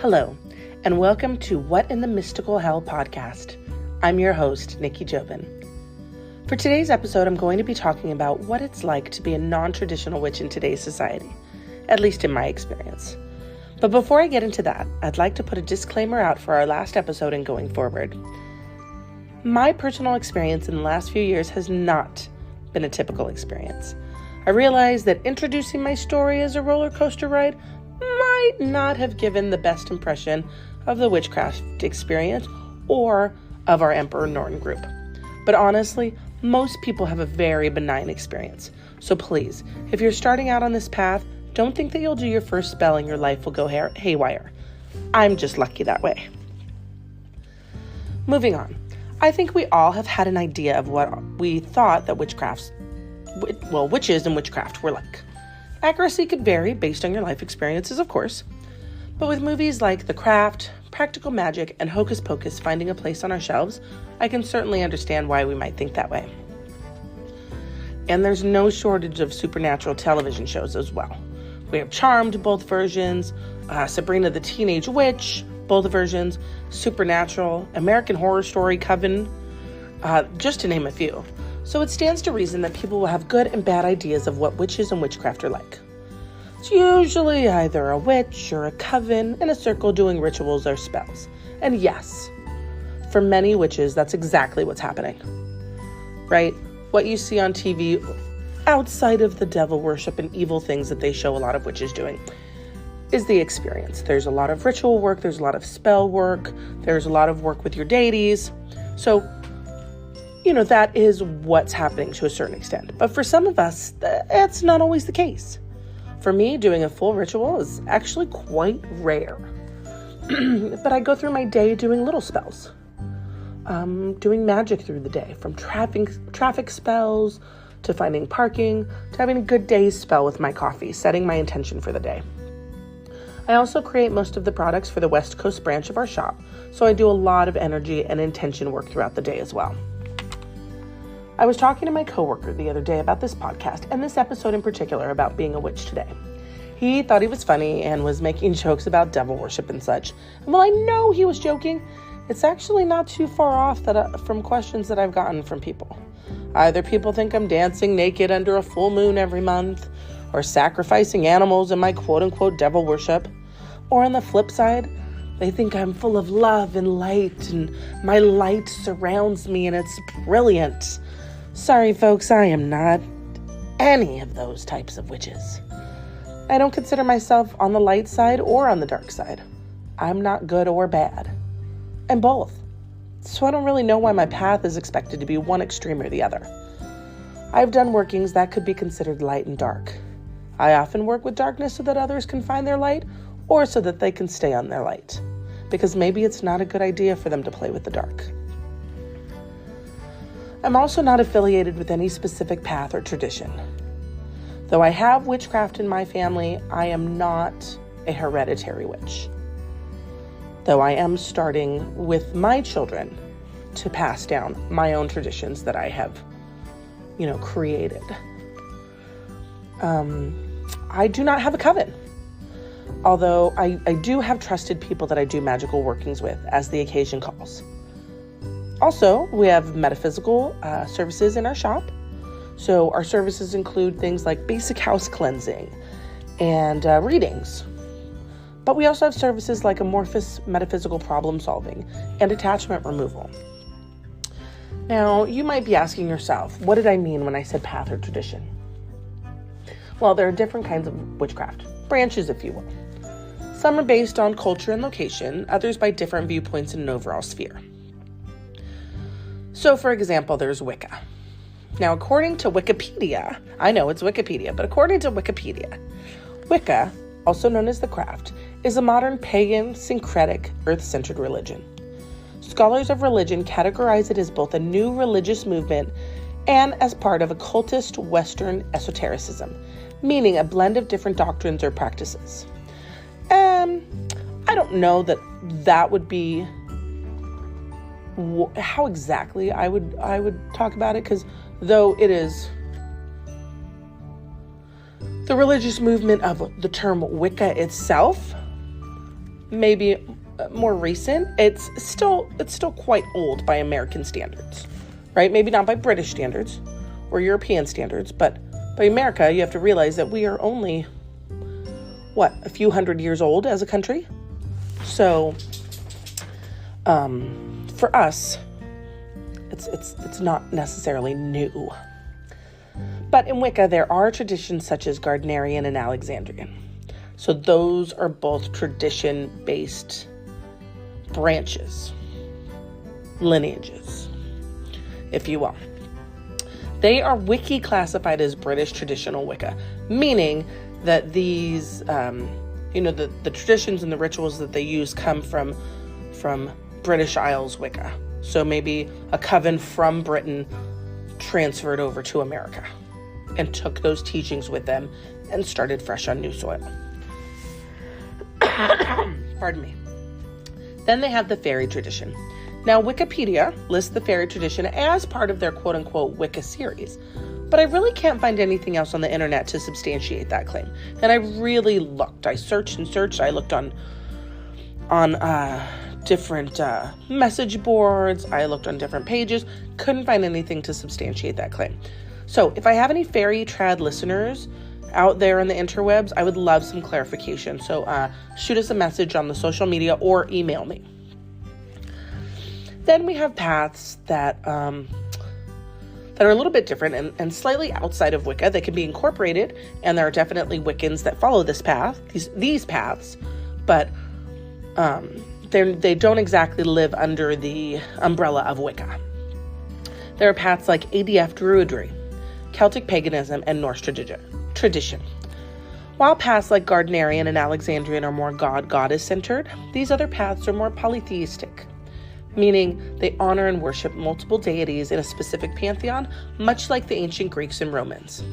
Hello, and welcome to What in the Mystical Hell podcast. I'm your host, Nikki. For today's episode, I'm going to be talking about what it's like to be a non-traditional witch in today's society, at least in my experience. But before I get into that, I'd like to put a disclaimer out for our last episode and going forward. My personal experience in the last few years has not been a typical experience. I realize that introducing my story as a roller coaster ride might not have given the best impression of the witchcraft experience or of our Emperor Norton group. But honestly, most people have a very benign experience. So please, if you're starting out on this path, don't think that you'll do your first spell and your life will go haywire. I'm just lucky that way. Moving on. I think we all have had an idea of what we thought that witches and witchcraft were like. Accuracy could vary based on your life experiences, of course. But with movies like The Craft, Practical Magic, and Hocus Pocus finding a place on our shelves, I can certainly understand why we might think that way. And there's no shortage of supernatural television shows as well. We have Charmed, both versions, Sabrina the Teenage Witch, both versions, Supernatural, American Horror Story, Coven, just to name a few. So it stands to reason that people will have good and bad ideas of what witches and witchcraft are like. It's usually either a witch or a coven in a circle doing rituals or spells. And yes, for many witches, that's exactly what's happening. Right? What you see on TV, outside of the devil worship and evil things that they show a lot of witches doing, is the experience. There's a lot of ritual work, there's a lot of spell work, there's a lot of work with your deities. So, that is what's happening to a certain extent. But for some of us, that's not always the case. For me, doing a full ritual is actually quite rare. But I go through my day doing little spells. Doing magic through the day, from traffic spells to finding parking to having a good day's spell with my coffee, setting my intention for the day. I also create most of the products for the West Coast branch of our shop, so I do a lot of energy and intention work throughout the day as well. I was talking to my coworker the other day about this podcast and this episode in particular about being a witch today. He thought he was funny and was making jokes about devil worship and such. And while I know he was joking, it's actually not too far off from questions that I've gotten from people. Either people think I'm dancing naked under a full moon every month, or sacrificing animals in my quote-unquote devil worship, or on the flip side, they think I'm full of love and light, and my light surrounds me and it's brilliant. Sorry, folks, I am not any of those types of witches. I don't consider myself on the light side or on the dark side. I'm not good or bad. I'm both. So I don't really know why my path is expected to be one extreme or the other. I've done workings that could be considered light and dark. I often work with darkness so that others can find their light, or so that they can stay on their light. Because maybe it's not a good idea for them to play with the dark. I'm also not affiliated with any specific path or tradition. Though I have witchcraft in my family, I am not a hereditary witch. Though I am starting with my children to pass down my own traditions that I have, created. I do not have a coven. Although I do have trusted people that I do magical workings with as the occasion calls. Also, we have metaphysical services in our shop. So our services include things like basic house cleansing and readings. But we also have services like amorphous metaphysical problem solving and attachment removal. Now, you might be asking yourself, what did I mean when I said path or tradition? Well, there are different kinds of witchcraft, branches if you will. Some are based on culture and location, others by different viewpoints in an overall sphere. So, for example, there's Wicca. Now, according to Wikipedia, I know it's Wikipedia, but according to Wikipedia, Wicca, also known as the craft, is a modern pagan, syncretic, earth-centered religion. Scholars of religion categorize it as both a new religious movement and as part of occultist Western esotericism, meaning a blend of different doctrines or practices. I don't know that would be how exactly I would talk about it, because though it is the religious movement of the term Wicca itself, maybe more recent. It's still quite old by American standards, right? Maybe not by British standards or European standards, but by America, you have to realize that we are only, a few hundred years old as a country. So, for us, it's not necessarily new. But in Wicca, there are traditions such as Gardnerian and Alexandrian. So those are both tradition-based branches, lineages, if you will. They are wiki classified as British traditional Wicca, meaning that these, the traditions and the rituals that they use come from British Isles Wicca. So maybe a coven from Britain transferred over to America and took those teachings with them and started fresh on new soil. Pardon me. Then they have the fairy tradition. Now, Wikipedia lists the fairy tradition as part of their quote-unquote Wicca series, but I really can't find anything else on the internet to substantiate that claim. And I really looked. I searched and searched. I looked on different message boards. I looked on different pages. Couldn't find anything to substantiate that claim. So if I have any fairy trad listeners out there in the interwebs, I would love some clarification. So shoot us a message on the social media or email me. Then we have paths that are a little bit different and slightly outside of Wicca. They can be incorporated, and there are definitely Wiccans that follow this path, these paths, but they don't exactly live under the umbrella of Wicca. There are paths like ADF Druidry, Celtic paganism, and Norse tradition. While paths like Gardnerian and Alexandrian are more god-goddess centered, these other paths are more polytheistic, meaning they honor and worship multiple deities in a specific pantheon, much like the ancient Greeks and Romans.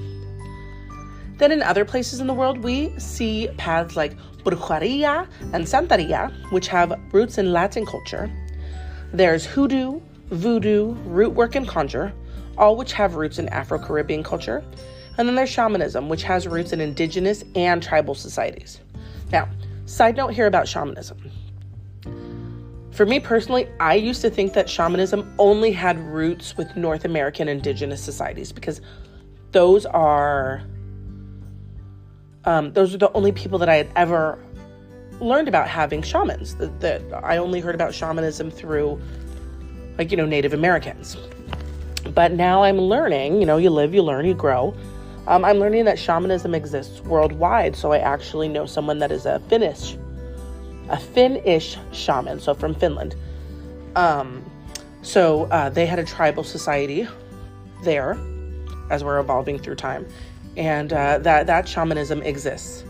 Then in other places in the world, we see paths like Brujeria and Santeria, which have roots in Latin culture. There's hoodoo, voodoo, root work, and conjure, all which have roots in Afro-Caribbean culture. And then there's shamanism, which has roots in indigenous and tribal societies. Now, side note here about shamanism. For me personally, I used to think that shamanism only had roots with North American indigenous societies because those are the only people that I had ever learned about having shamans. That I only heard about shamanism through, Native Americans. But now I'm learning, you live, you learn, you grow. I'm learning that shamanism exists worldwide. So I actually know someone that is a Finnish shaman, so from Finland. They had a tribal society there as we're evolving through time. And that shamanism exists.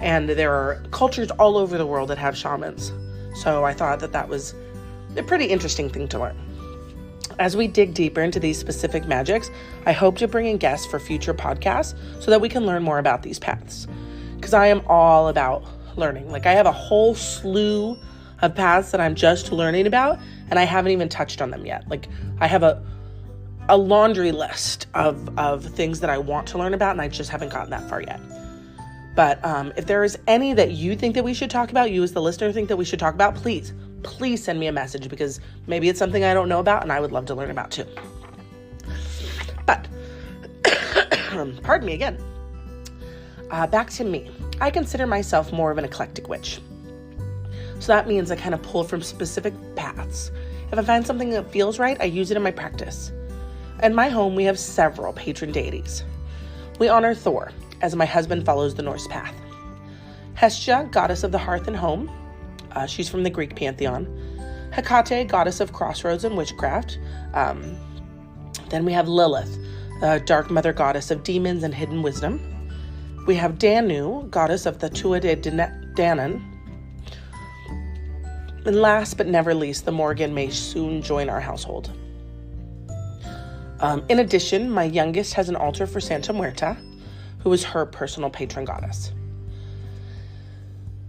And there are cultures all over the world that have shamans. So I thought that was a pretty interesting thing to learn. As we dig deeper into these specific magics, I hope to bring in guests for future podcasts so that we can learn more about these paths. Because I am all about learning. I have a whole slew of paths that I'm just learning about, and I haven't even touched on them yet. I have a laundry list of things that I want to learn about, and I just haven't gotten that far yet. But if there is any that you think that we should talk about, you as the listener think that we should talk about, please send me a message, because maybe it's something I don't know about and I would love to learn about too. But, pardon me again. Back to me. I consider myself more of an eclectic witch. So that means I kind of pull from specific paths. If I find something that feels right, I use it in my practice. In my home, we have several patron deities. We honor Thor, as my husband follows the Norse path. Hestia, goddess of the hearth and home. She's from the Greek pantheon. Hecate, goddess of crossroads and witchcraft. Then we have Lilith, dark mother goddess of demons and hidden wisdom. We have Danu, goddess of the Tua de Danann. And last but never least, the Morgan may soon join our household. In addition, my youngest has an altar for Santa Muerta, who is her personal patron goddess.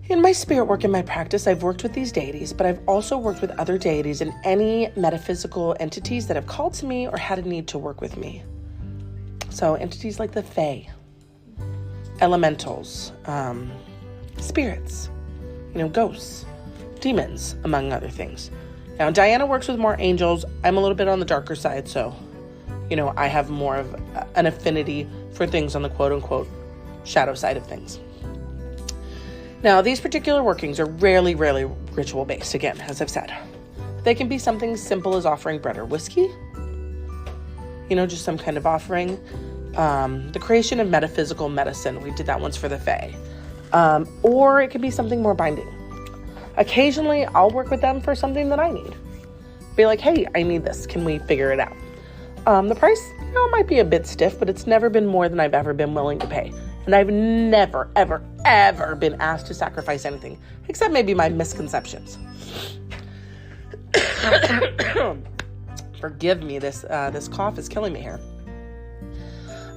In my spirit work and my practice, I've worked with these deities, but I've also worked with other deities and any metaphysical entities that have called to me or had a need to work with me. So entities like the Fae, elementals, spirits, ghosts, demons, among other things. Now, Diana works with more angels. I'm a little bit on the darker side, so, I have more of an affinity for things on the quote-unquote shadow side of things. Now, these particular workings are rarely ritual-based, again, as I've said. They can be something simple as offering bread or whiskey, just some kind of offering. The creation of metaphysical medicine. We did that once for the Fae. Or it could be something more binding. Occasionally, I'll work with them for something that I need. Be like, hey, I need this. Can we figure it out? The price, might be a bit stiff, but it's never been more than I've ever been willing to pay. And I've never, ever, ever been asked to sacrifice anything, except maybe my misconceptions. Forgive me, this cough is killing me here.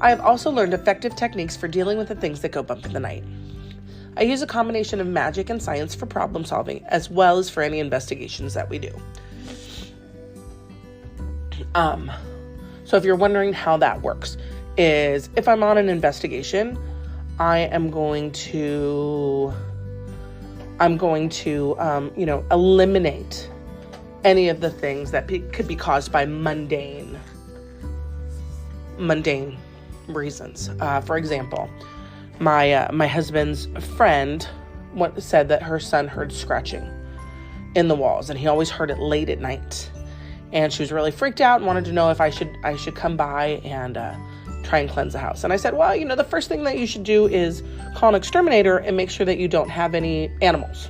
I have also learned effective techniques for dealing with the things that go bump in the night. I use a combination of magic and science for problem solving, as well as for any investigations that we do. So if you're wondering how that works, is if I'm on an investigation, I'm going to eliminate any of the things that could be caused by mundane reasons. For example, my husband's friend said that her son heard scratching in the walls, and he always heard it late at night. And she was really freaked out and wanted to know if I should come by and try and cleanse the house. And I said, well, the first thing that you should do is call an exterminator and make sure that you don't have any animals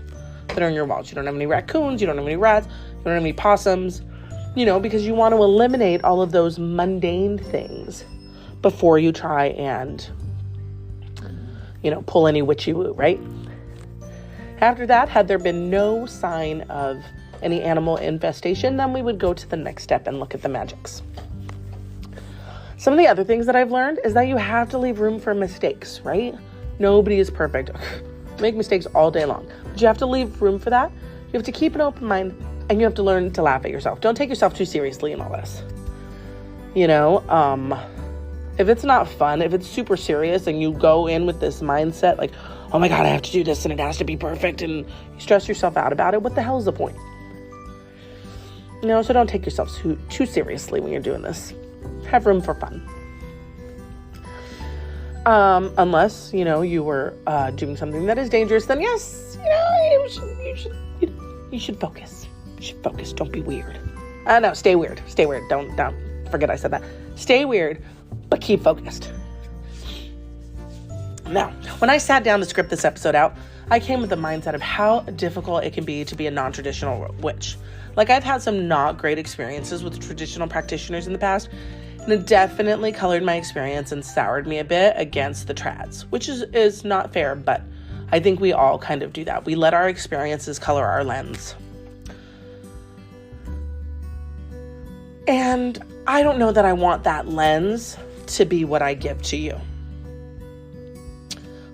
that are in your walls. You don't have any raccoons, you don't have any rats, you don't have any possums, because you want to eliminate all of those mundane things before you try and, pull any witchy woo, right? After that, had there been no sign of any animal infestation, then we would go to the next step and look at the magics. Some of the other things that I've learned is that you have to leave room for mistakes, right? Nobody is perfect. Make mistakes all day long. But you have to leave room for that. You have to keep an open mind, and you have to learn to laugh at yourself. Don't take yourself too seriously in all this. If it's not fun, if it's super serious and you go in with this mindset like, oh my God, I have to do this and it has to be perfect, and you stress yourself out about it, what the hell is the point? So don't take yourself too seriously when you're doing this. Have room for fun. Unless, you were doing something that is dangerous, then yes, you should focus. You should focus. Don't be weird. No, stay weird. Stay weird. Don't forget I said that. Stay weird, but keep focused. Now, when I sat down to script this episode out, I came with the mindset of how difficult it can be to be a non-traditional witch. Like, I've had some not great experiences with traditional practitioners in the past, and it definitely colored my experience and soured me a bit against the trads, which is not fair, but I think we all kind of do that. We let our experiences color our lens. And I don't know that I want that lens to be what I give to you.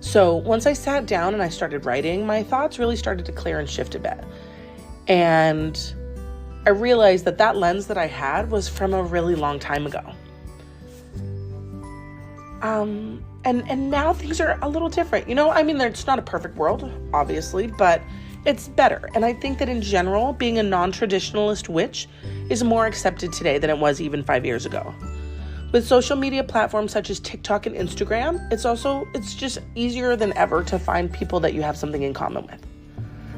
So once I sat down and I started writing, my thoughts really started to clear and shift a bit. And I realized that lens that I had was from a really long time ago. And now things are a little different. It's not a perfect world, obviously, but it's better. And I think that in general, being a non-traditionalist witch is more accepted today than it was even 5 years ago. With social media platforms such as TikTok and Instagram, it's just easier than ever to find people that you have something in common with.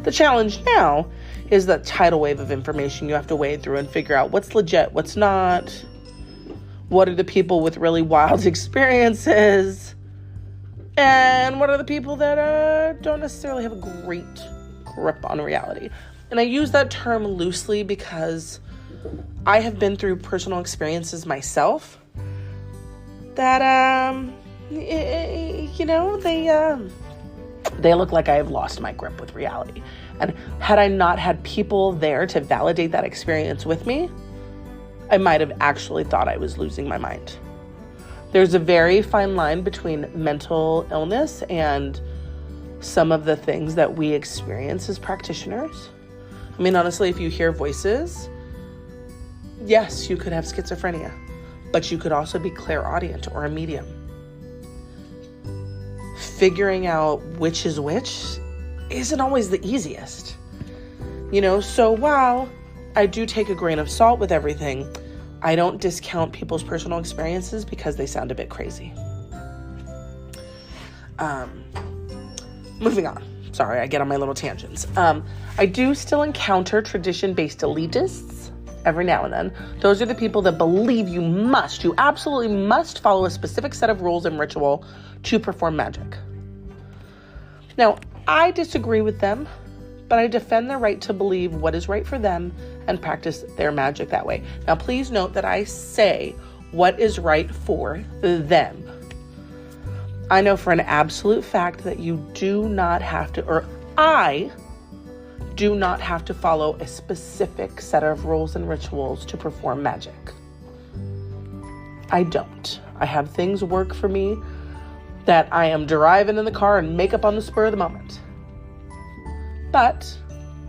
The challenge now is that tidal wave of information you have to wade through and figure out what's legit, what's not, what are the people with really wild experiences, and what are the people that don't necessarily have a great grip on reality. And I use that term loosely because I have been through personal experiences myself that, they look like I have lost my grip with reality. And had I not had people there to validate that experience with me, I might have actually thought I was losing my mind. There's a very fine line between mental illness and some of the things that we experience as practitioners. Honestly, if you hear voices, yes, you could have schizophrenia, but you could also be clairaudient or a medium. Figuring out which is which isn't always the easiest. So while I do take a grain of salt with everything, I don't discount people's personal experiences because they sound a bit crazy. Moving on. Sorry, I get on my little tangents. I do still encounter tradition-based elitists every now and then. Those are the people that believe you absolutely must follow a specific set of rules and ritual to perform magic. Now, I disagree with them, but I defend their right to believe what is right for them and practice their magic that way. Now, please note that I say what is right for them. I know for an absolute fact that you do not have to, or I do not have to follow a specific set of rules and rituals to perform magic. I don't. I have things work for me that I am driving in the car and make up on the spur of the moment. But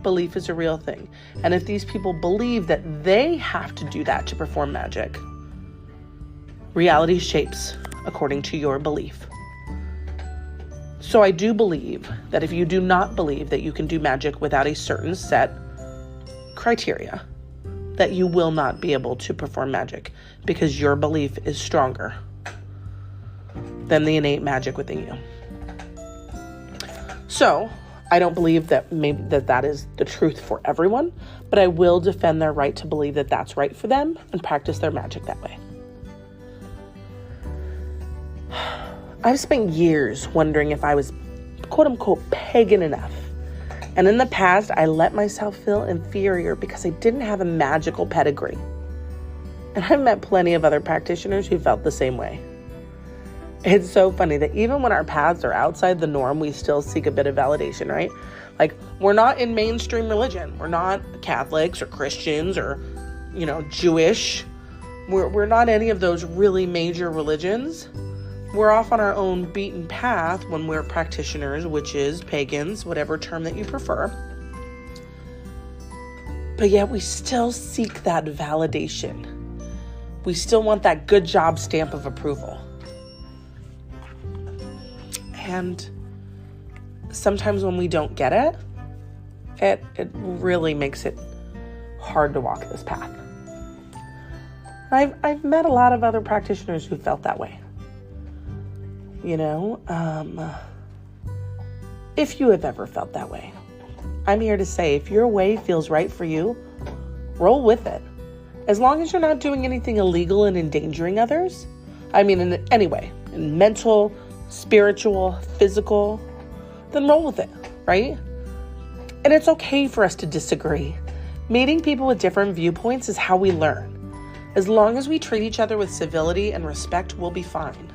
belief is a real thing. And if these people believe that they have to do that to perform magic, reality shapes according to your belief. So I do believe that if you do not believe that you can do magic without a certain set criteria, that you will not be able to perform magic because your belief is stronger than the innate magic within you. So I don't believe that that is the truth for everyone, but I will defend their right to believe that that's right for them and practice their magic that way. I've spent years wondering if I was quote unquote pagan enough. And in the past, I let myself feel inferior because I didn't have a magical pedigree. And I've met plenty of other practitioners who felt the same way. It's so funny that even when our paths are outside the norm, we still seek a bit of validation, right? Like, we're not in mainstream religion. We're not Catholics or Christians or, Jewish. We're not any of those really major religions. We're off on our own beaten path when we're practitioners, witches, pagans, whatever term that you prefer. But yet we still seek that validation. We still want that good job stamp of approval. And sometimes when we don't get it, it really makes it hard to walk this path. I've met a lot of other practitioners who felt that way. If you have ever felt that way, I'm here to say if your way feels right for you, roll with it. As long as you're not doing anything illegal and endangering others, in any way, in mental, spiritual, physical, then roll with it, right? And it's okay for us to disagree. Meeting people with different viewpoints is how we learn. As long as we treat each other with civility and respect, we'll be fine.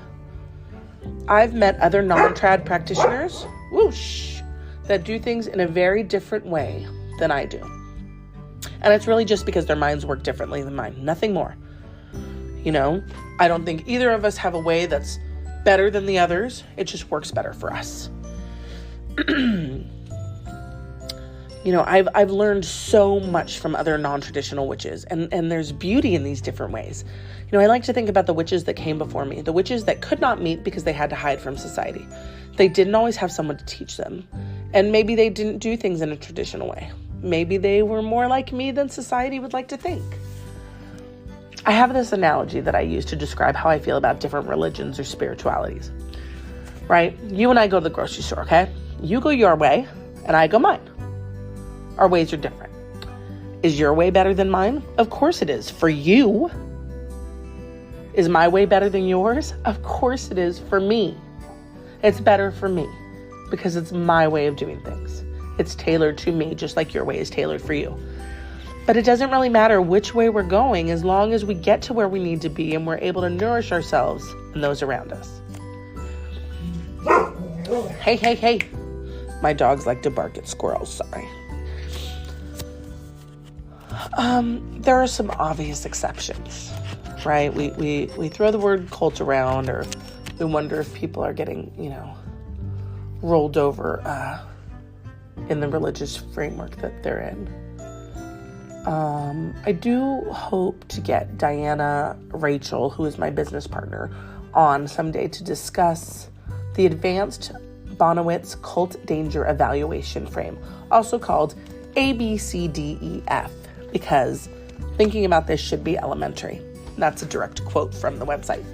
I've met other non-trad practitioners, that do things in a very different way than I do. And it's really just because their minds work differently than mine, nothing more. I don't think either of us have a way that's better than the others. It just works better for us. I've learned so much from other non-traditional witches, and there's beauty in these different ways. I like to think about the witches that came before me, the witches that could not meet because they had to hide from society. They didn't always have someone to teach them, and maybe they didn't do things in a traditional way. Maybe they were more like me than society would like to think. I have this analogy that I use to describe how I feel about different religions or spiritualities, right? You and I go to the grocery store, okay? You go your way, and I go mine. Our ways are different. Is your way better than mine? Of course it is. For you. Is my way better than yours? Of course it is for me. It's better for me because it's my way of doing things. It's tailored to me, just like your way is tailored for you. But it doesn't really matter which way we're going as long as we get to where we need to be and we're able to nourish ourselves and those around us. Hey. My dogs like to bark at squirrels, sorry. There are some obvious exceptions, right? We throw the word cult around, or we wonder if people are getting, rolled over in the religious framework that they're in. I do hope to get Diana Rachel, who is my business partner, on someday to discuss the advanced Bonowitz Cult Danger Evaluation Frame, also called ABCDEF, because thinking about this should be elementary. That's a direct quote from the website.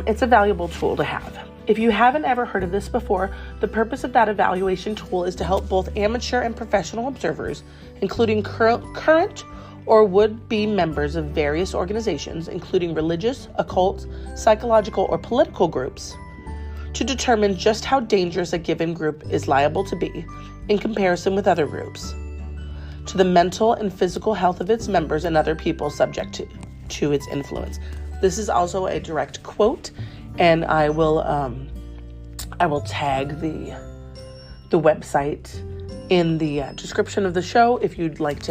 It's a valuable tool to have. If you haven't ever heard of this before, the purpose of that evaluation tool is to help both amateur and professional observers, including current or would-be members of various organizations, including religious, occult, psychological, or political groups, to determine just how dangerous a given group is liable to be in comparison with other groups, to the mental and physical health of its members and other people subject to its influence. This is also a direct quote, and I will tag the website in the description of the show if you'd like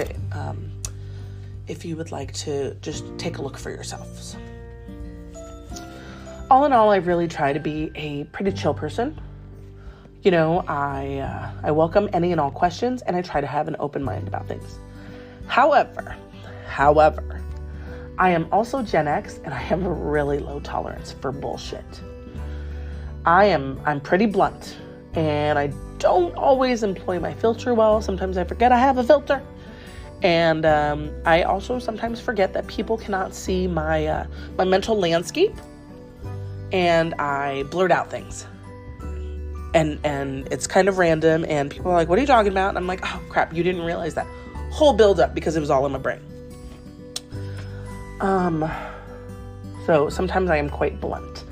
to just take a look for yourselves. All in all, I really try to be a pretty chill person. You know, I welcome any and all questions, and I try to have an open mind about things. However, I am also Gen X, and I have a really low tolerance for bullshit. I'm pretty blunt, and I don't always employ my filter well. Sometimes I forget I have a filter. And I also sometimes forget that people cannot see my mental landscape, and I blurt out things. And it's kind of random, and people are like, what are you talking about? And I'm like, oh crap, you didn't realize that whole build up because it was all in my brain. So sometimes I am quite blunt,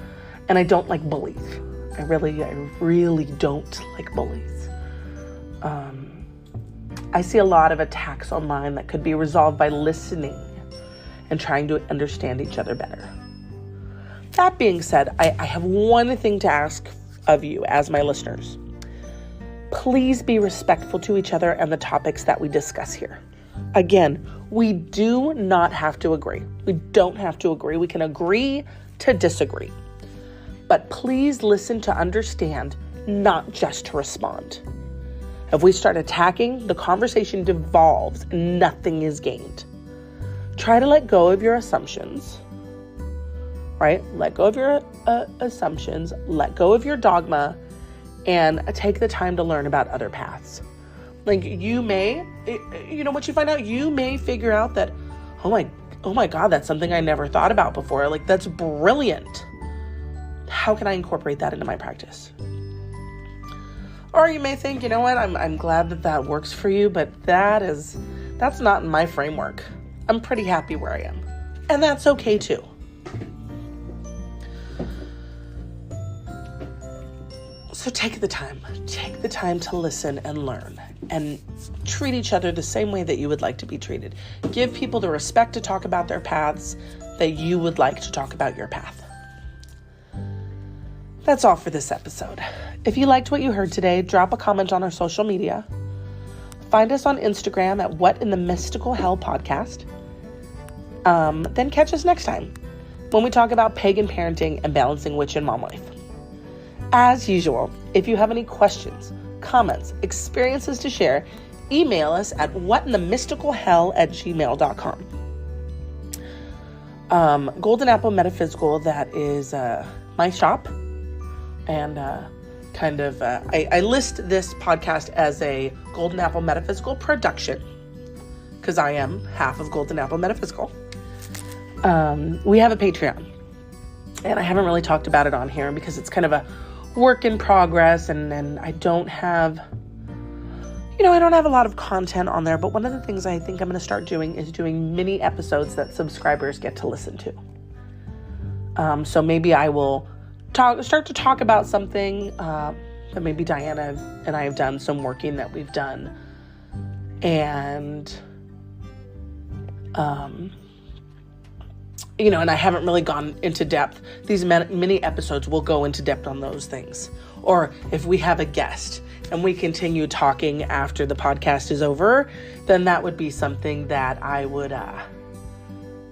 and I don't like bullies. I really don't like bullies. I see a lot of attacks online that could be resolved by listening and trying to understand each other better. That being said, I have one thing to ask of you as my listeners. Please be respectful to each other and the topics that we discuss here. Again, we do not have to agree. We don't have to agree. We can agree to disagree. But please listen to understand, not just to respond. If we start attacking, the conversation devolves and nothing is gained. Try to let go of your assumptions, right? Let go of your assumptions, let go of your dogma, and take the time to learn about other paths. Like what you find out, you may figure out that, oh my God, that's something I never thought about before. Like, that's brilliant. How can I incorporate that into my practice? Or you may think, you know what, I'm glad that works for you, but that's not in my framework. I'm pretty happy where I am. And that's okay too. So take the time to listen and learn, and treat each other the same way that you would like to be treated. Give people the respect to talk about their paths that you would like to talk about your path. That's all for this episode. If you liked what you heard today, drop a comment on our social media. Find us on Instagram at What in the Mystical Hell Podcast. Then catch us next time when we talk about pagan parenting and balancing witch and mom life. As usual, if you have any questions, comments, experiences to share, email us at whatintheMysticalHell@gmail.com. Golden Apple Metaphysical, that is my shop. And I list this podcast as a Golden Apple Metaphysical production, because I am half of Golden Apple Metaphysical. We have a Patreon, and I haven't really talked about it on here because it's kind of a work in progress, and I don't have a lot of content on there. But one of the things I think I'm going to start doing is doing mini episodes that subscribers get to listen to. So maybe I will start to talk about something that maybe Diana and I have done, some working that we've done, and and I haven't really gone into depth. These mini episodes will go into depth on those things. Or if we have a guest and we continue talking after the podcast is over, then that would be something that I would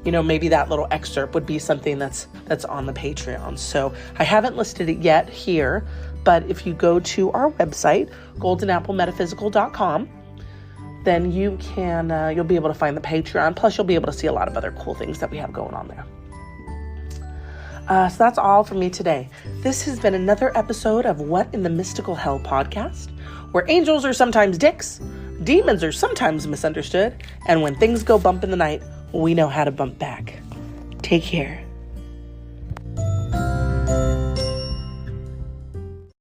maybe that little excerpt would be something that's on the Patreon. So I haven't listed it yet here, but if you go to our website, goldenapplemetaphysical.com, then you'll be able to find the Patreon. Plus, you'll be able to see a lot of other cool things that we have going on there. So that's all from me today. This has been another episode of What in the Mystical Hell podcast, where angels are sometimes dicks, demons are sometimes misunderstood, and when things go bump in the night, we know how to bump back. Take care.